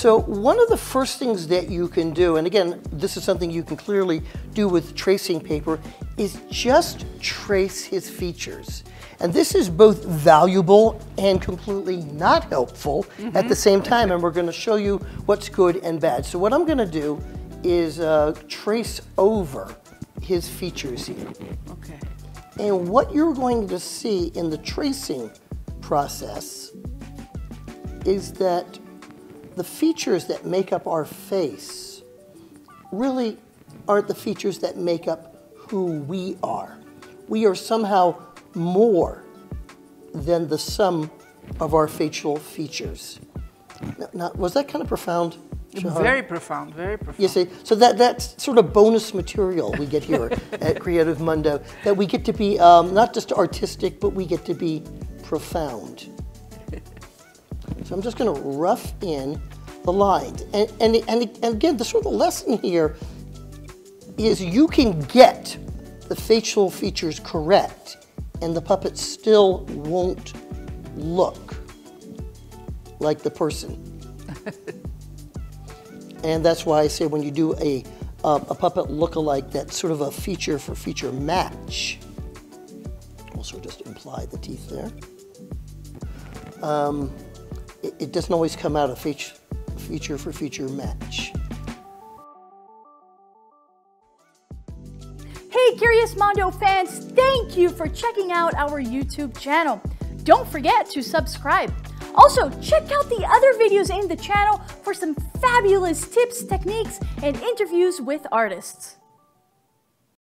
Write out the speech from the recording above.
So one of the first things that you can do, and again, this is something you can clearly do with tracing paper, is just trace his features. And this is both valuable and completely not helpful at the same time, and we're going to show you what's good and bad. So what I'm going to do is trace over his features here. Okay. And what you're going to see in the tracing process is that the features that make up our face really aren't the features that make up who we are. We are somehow more than the sum of our facial features. Now, was that kind of profound, Shahar? Very profound, very profound. You see, so that's sort of bonus material we get here at Creative Mondo, that we get to be not just artistic, but we get to be profound. So I'm just going to rough in the lines. And again, the sort of lesson here is you can get the facial features correct, and the puppet still won't look like the person. And that's why I say when you do a puppet look-alike, that's sort of a feature for feature match. Also just imply the teeth there. It doesn't always come out a feature for feature match. Hey Curious Mondo fans, thank you for checking out our YouTube channel. Don't forget to subscribe. Also, check out the other videos in the channel for some fabulous tips, techniques, and interviews with artists.